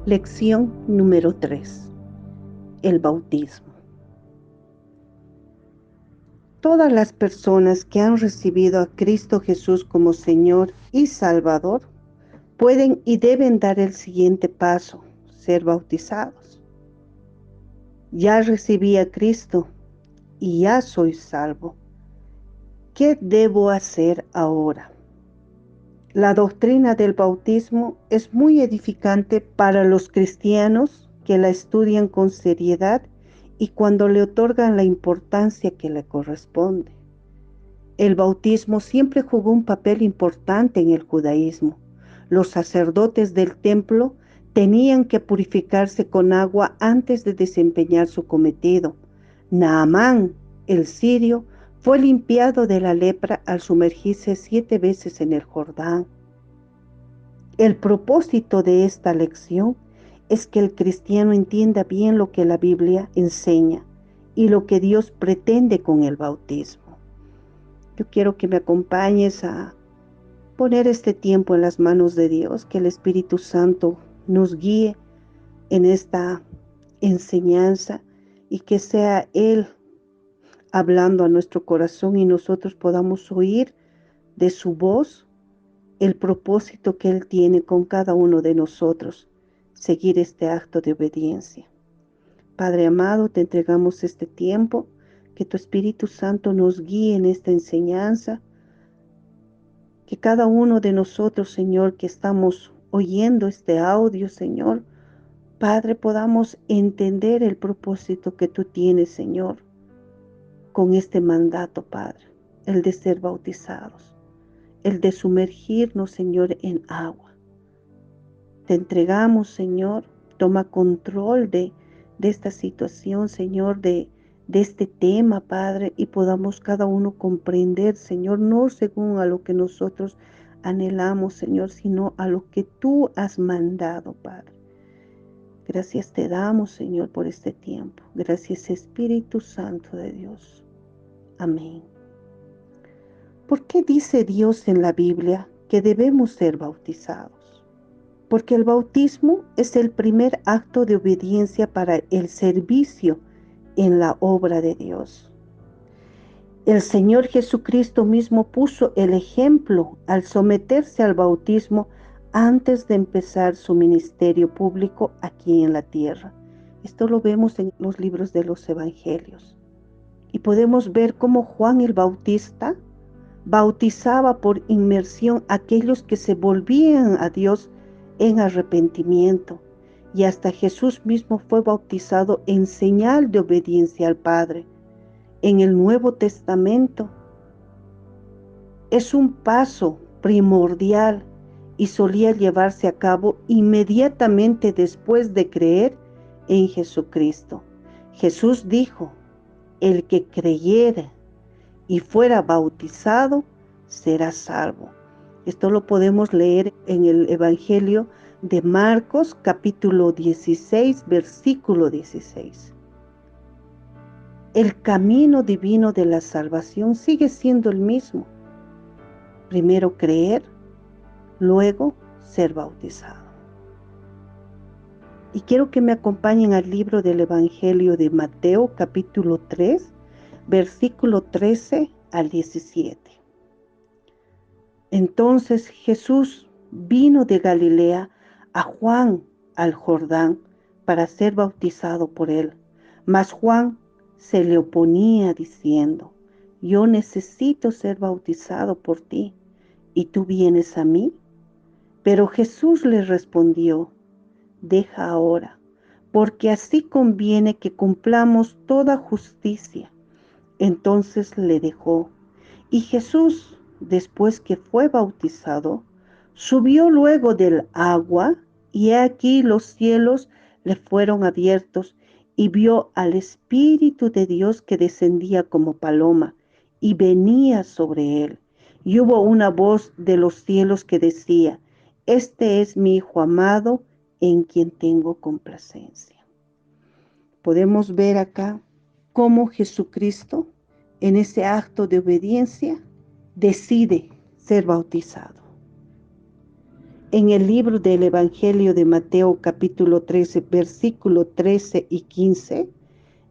Lección número 3. El bautismo. Todas las personas que han recibido a Cristo Jesús como Señor y Salvador pueden y deben dar el siguiente paso: ser bautizados. Ya recibí a Cristo y ya soy salvo. ¿Qué debo hacer ahora? La doctrina del bautismo es muy edificante para los cristianos que la estudian con seriedad y cuando le otorgan la importancia que le corresponde. El bautismo siempre jugó un papel importante en el judaísmo. Los sacerdotes del templo tenían que purificarse con agua antes de desempeñar su cometido. Naamán, el sirio, fue limpiado de la lepra al sumergirse 7 veces en el Jordán. El propósito de esta lección es que el cristiano entienda bien lo que la Biblia enseña y lo que Dios pretende con el bautismo. Yo quiero que me acompañes a poner este tiempo en las manos de Dios, que el Espíritu Santo nos guíe en esta enseñanza y que sea Él hablando a nuestro corazón y nosotros podamos oír de su voz el propósito que Él tiene con cada uno de nosotros, seguir este acto de obediencia. Padre amado, te entregamos este tiempo, que tu Espíritu Santo nos guíe en esta enseñanza, que cada uno de nosotros, Señor, que estamos oyendo este audio, Señor, Padre, podamos entender el propósito que tú tienes, Señor, con este mandato, Padre, el de ser bautizados, el de sumergirnos, Señor, en agua. Te entregamos, Señor, toma control de esta situación, Señor, de este tema, Padre, y podamos cada uno comprender, Señor, no según a lo que nosotros anhelamos, Señor, sino a lo que tú has mandado, Padre. Gracias te damos, Señor, por este tiempo. Gracias, Espíritu Santo de Dios. Amén. ¿Por qué dice Dios en la Biblia que debemos ser bautizados? Porque el bautismo es el primer acto de obediencia para el servicio en la obra de Dios. El Señor Jesucristo mismo puso el ejemplo al someterse al bautismo antes de empezar su ministerio público aquí en la tierra. Esto lo vemos en los libros de los Evangelios. Y podemos ver cómo Juan el Bautista bautizaba por inmersión a aquellos que se volvían a Dios en arrepentimiento. Y hasta Jesús mismo fue bautizado en señal de obediencia al Padre. En el Nuevo Testamento es un paso primordial y solía llevarse a cabo inmediatamente después de creer en Jesucristo. Jesús dijo: el que creyere y fuera bautizado será salvo. Esto lo podemos leer en el Evangelio de Marcos, capítulo 16, versículo 16. El camino divino de la salvación sigue siendo el mismo. Primero creer, luego ser bautizado. Y quiero que me acompañen al libro del Evangelio de Mateo, capítulo 3, versículo 13 al 17. Entonces Jesús vino de Galilea a Juan al Jordán para ser bautizado por él. Mas Juan se le oponía diciendo: yo necesito ser bautizado por ti, ¿y tú vienes a mí? Pero Jesús le respondió: deja ahora, porque así conviene que cumplamos toda justicia. Entonces le dejó. Y Jesús, después que fue bautizado, subió luego del agua, y he aquí los cielos le fueron abiertos, y vio al Espíritu de Dios que descendía como paloma, y venía sobre él. Y hubo una voz de los cielos que decía: este es mi Hijo amado, en quien tengo complacencia. Podemos ver acá cómo Jesucristo, en ese acto de obediencia, decide ser bautizado. En el libro del Evangelio de Mateo capítulo 13, versículo 13 y 15,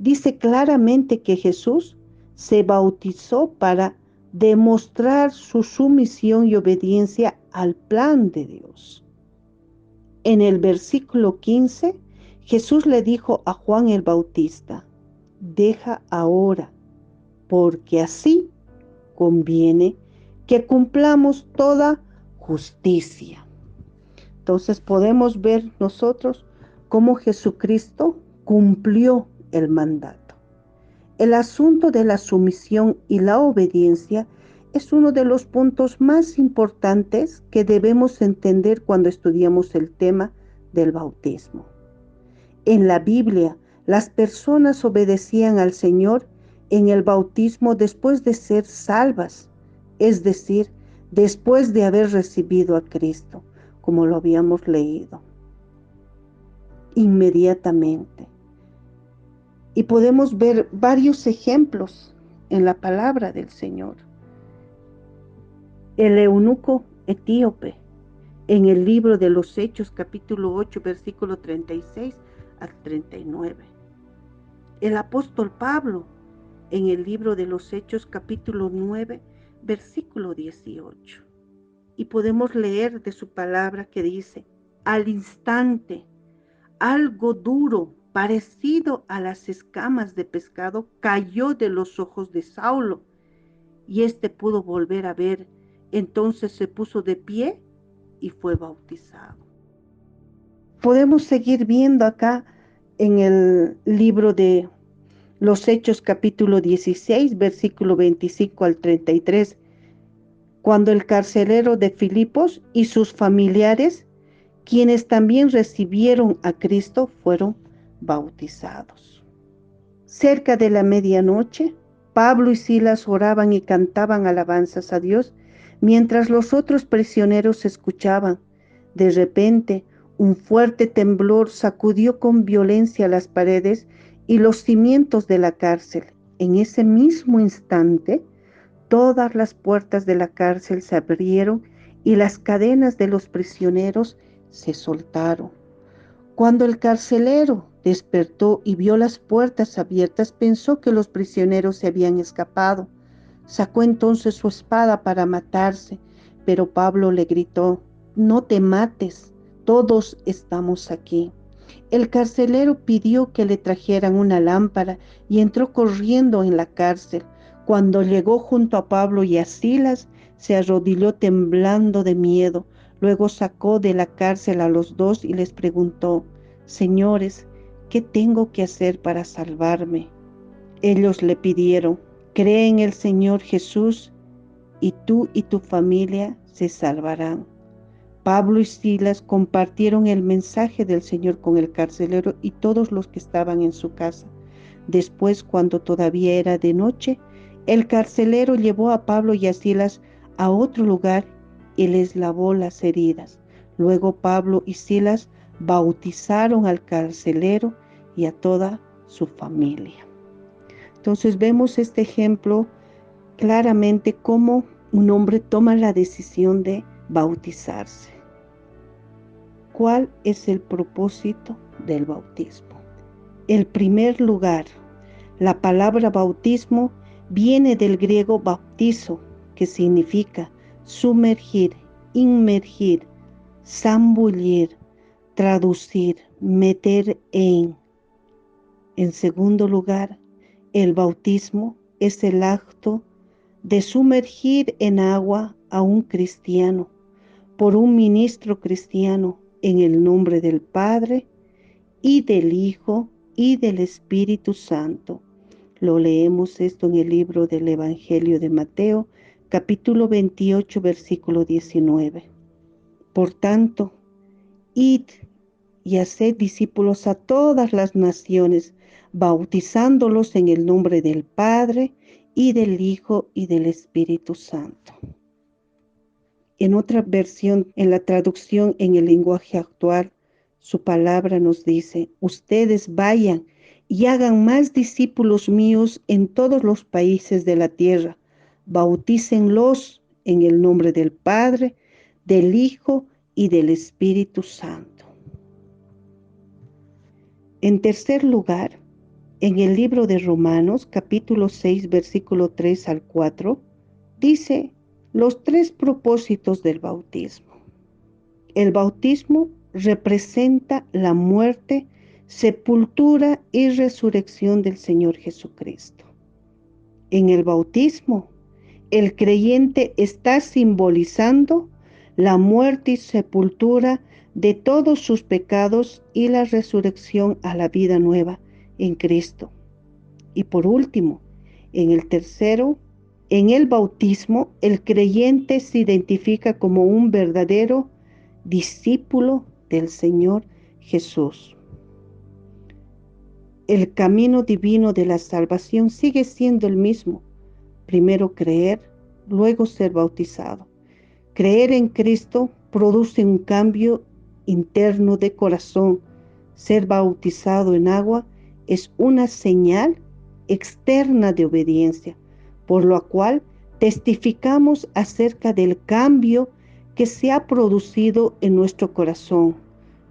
dice claramente que Jesús se bautizó para demostrar su sumisión y obediencia al plan de Dios. En el versículo 15, Jesús le dijo a Juan el Bautista: deja ahora, porque así conviene que cumplamos toda justicia. Entonces podemos ver nosotros cómo Jesucristo cumplió el mandato. El asunto de la sumisión y la obediencia es uno de los puntos más importantes que debemos entender cuando estudiamos el tema del bautismo. En la Biblia, las personas obedecían al Señor en el bautismo después de ser salvas, es decir, después de haber recibido a Cristo, como lo habíamos leído, inmediatamente. Y podemos ver varios ejemplos en la palabra del Señor. El eunuco etíope, en el libro de los Hechos, capítulo 8, versículo 36 al 39. El apóstol Pablo, en el libro de los Hechos, capítulo 9, versículo 18. Y podemos leer de su palabra que dice: al instante, algo duro, parecido a las escamas de pescado, cayó de los ojos de Saulo, y éste pudo volver a ver. Entonces se puso de pie y fue bautizado. Podemos seguir viendo acá en el libro de los Hechos capítulo 16, versículo 25 al 33, cuando el carcelero de Filipos y sus familiares, quienes también recibieron a Cristo, fueron bautizados. Cerca de la medianoche, Pablo y Silas oraban y cantaban alabanzas a Dios, mientras los otros prisioneros escuchaban. De repente, un fuerte temblor sacudió con violencia las paredes y los cimientos de la cárcel. En ese mismo instante, todas las puertas de la cárcel se abrieron y las cadenas de los prisioneros se soltaron. Cuando el carcelero despertó y vio las puertas abiertas, pensó que los prisioneros se habían escapado. Sacó entonces su espada para matarse, pero Pablo le gritó: no te mates, todos estamos aquí. El carcelero pidió que le trajeran una lámpara y entró corriendo en la cárcel. Cuando llegó junto a Pablo y a Silas, se arrodilló temblando de miedo. Luego sacó de la cárcel a los dos y les preguntó: señores, ¿qué tengo que hacer para salvarme? Ellos le pidieron: cree en el Señor Jesús y tú y tu familia se salvarán. Pablo y Silas compartieron el mensaje del Señor con el carcelero y todos los que estaban en su casa. Después, cuando todavía era de noche, el carcelero llevó a Pablo y a Silas a otro lugar y les lavó las heridas. Luego Pablo y Silas bautizaron al carcelero y a toda su familia. Entonces vemos este ejemplo claramente cómo un hombre toma la decisión de bautizarse. ¿Cuál es el propósito del bautismo? En primer lugar, la palabra bautismo viene del griego bautizo, que significa sumergir, inmergir, zambullir, traducir, meter en. En segundo lugar, el bautismo es el acto de sumergir en agua a un cristiano por un ministro cristiano en el nombre del Padre y del Hijo y del Espíritu Santo. Lo leemos esto en el libro del Evangelio de Mateo, capítulo 28, versículo 19. Por tanto, id y haced discípulos a todas las naciones, bautizándolos en el nombre del Padre y del Hijo y del Espíritu Santo. En otra versión, en la traducción en el lenguaje actual, su palabra nos dice: ustedes vayan y hagan más discípulos míos en todos los países de la tierra. Bautícenlos en el nombre del Padre, del Hijo y del Espíritu Santo. En tercer lugar, en el libro de Romanos, capítulo 6, versículo 3 al 4, dice los tres propósitos del bautismo. El bautismo representa la muerte, sepultura y resurrección del Señor Jesucristo. En el bautismo, el creyente está simbolizando la muerte y sepultura de todos sus pecados y la resurrección a la vida nueva en Cristo. Y por último, en el bautismo, el creyente se identifica como un verdadero discípulo del Señor Jesús. El camino divino de la salvación sigue siendo el mismo. Primero creer, luego ser bautizado. Creer en Cristo produce un cambio interno de corazón. Ser bautizado en agua es una señal externa de obediencia, por lo cual testificamos acerca del cambio que se ha producido en nuestro corazón.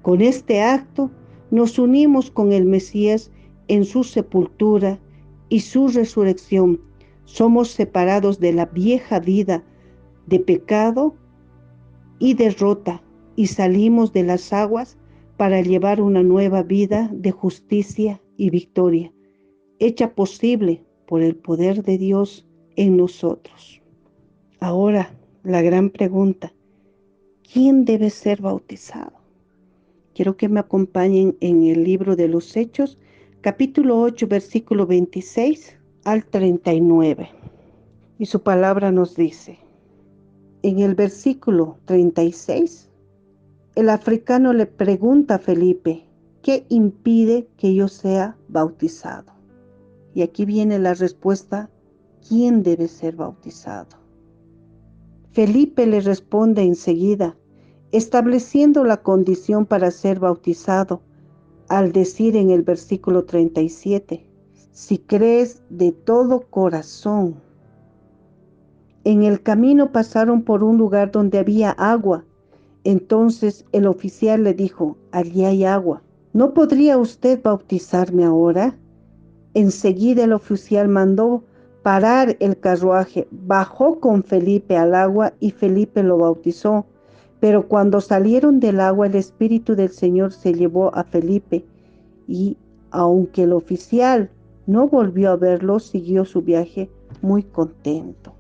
Con este acto nos unimos con el Mesías en su sepultura y su resurrección. Somos separados de la vieja vida de pecado y derrota y salimos de las aguas para llevar una nueva vida de justicia y victoria, hecha posible por el poder de Dios en nosotros. Ahora, la gran pregunta: ¿quién debe ser bautizado? Quiero que me acompañen en el libro de los Hechos, capítulo 8, versículo 26 al 39. Y su palabra nos dice, en el versículo 36, el africano le pregunta a Felipe, ¿qué impide que yo sea bautizado? Y aquí viene la respuesta, ¿quién debe ser bautizado? Felipe le responde enseguida, estableciendo la condición para ser bautizado, al decir en el versículo 37, si crees de todo corazón. En el camino pasaron por un lugar donde había agua. Entonces el oficial le dijo, allí hay agua. ¿No podría usted bautizarme ahora? Enseguida el oficial mandó parar el carruaje, bajó con Felipe al agua y Felipe lo bautizó. Pero cuando salieron del agua, el Espíritu del Señor se llevó a Felipe y, aunque el oficial no volvió a verlo, siguió su viaje muy contento.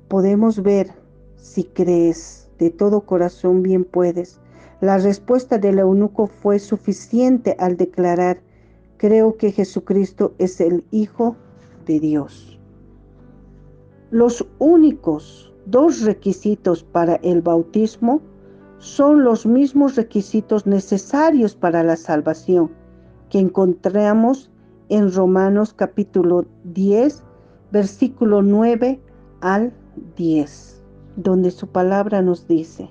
Podemos ver, si crees de todo corazón, bien puedes. La respuesta del eunuco fue suficiente al declarar, creo que Jesucristo es el Hijo de Dios. Los únicos dos requisitos para el bautismo son los mismos requisitos necesarios para la salvación que encontramos en Romanos capítulo 10, versículo 9 al 10, donde su palabra nos dice,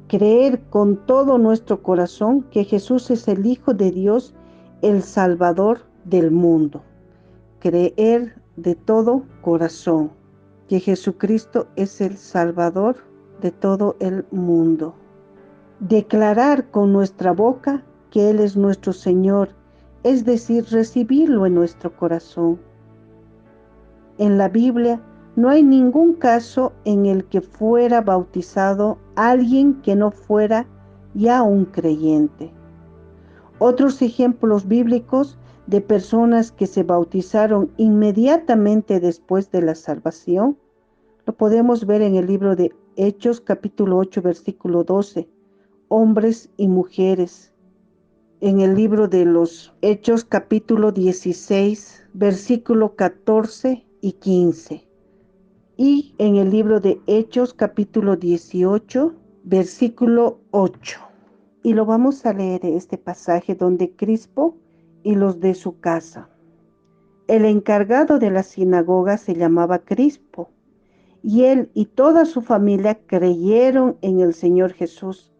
creer con todo nuestro corazón que Jesús es el Hijo de Dios, el Salvador del mundo. Creer de todo corazón que Jesucristo es el Salvador de todo el mundo. Declarar con nuestra boca que Él es nuestro Señor, es decir, recibirlo en nuestro corazón. En la Biblia no hay ningún caso en el que fuera bautizado alguien que no fuera ya un creyente. Otros ejemplos bíblicos de personas que se bautizaron inmediatamente después de la salvación lo podemos ver en el libro de Hechos capítulo 8 versículo 12, hombres y mujeres. En el libro de los Hechos capítulo 16 versículo 14 y 15. Y en el libro de Hechos capítulo 18 versículo 8. Y lo vamos a leer este pasaje donde Crispo y los de su casa. El encargado de la sinagoga se llamaba Crispo, y él y toda su familia creyeron en el Señor Jesús.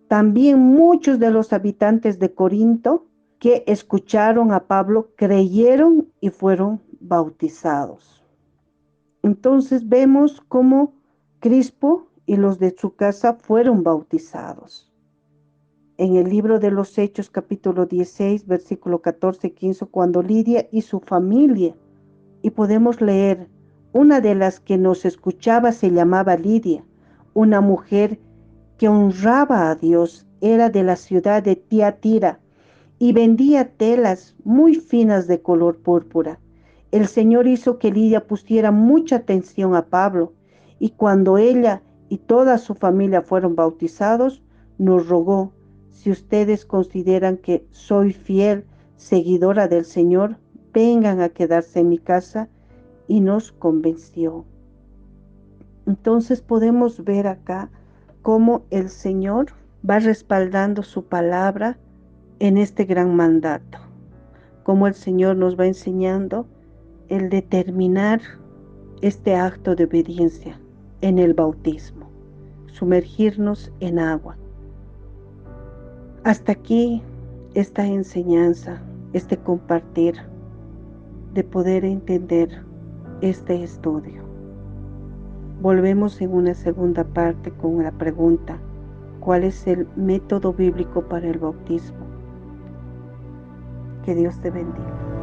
También muchos de los habitantes de Corinto que escucharon a Pablo creyeron y fueron bautizados. Entonces vemos cómo Crispo y los de su casa fueron bautizados. En el libro de los Hechos, capítulo 16, versículo 14-15, cuando Lidia y su familia, y podemos leer, una de las que nos escuchaba se llamaba Lidia, una mujer que honraba a Dios, era de la ciudad de Tiatira y vendía telas muy finas de color púrpura. El Señor hizo que Lidia pusiera mucha atención a Pablo, y cuando ella y toda su familia fueron bautizados, nos rogó: si ustedes consideran que soy fiel seguidora del Señor, vengan a quedarse en mi casa, y nos convenció. Entonces podemos ver acá cómo el Señor va respaldando su palabra en este gran mandato, cómo el Señor nos va enseñando el determinar este acto de obediencia en el bautismo, sumergirnos en agua. Hasta aquí esta enseñanza, este compartir, de poder entender este estudio. Volvemos en una segunda parte con la pregunta: ¿cuál es el método bíblico para el bautismo? Que Dios te bendiga.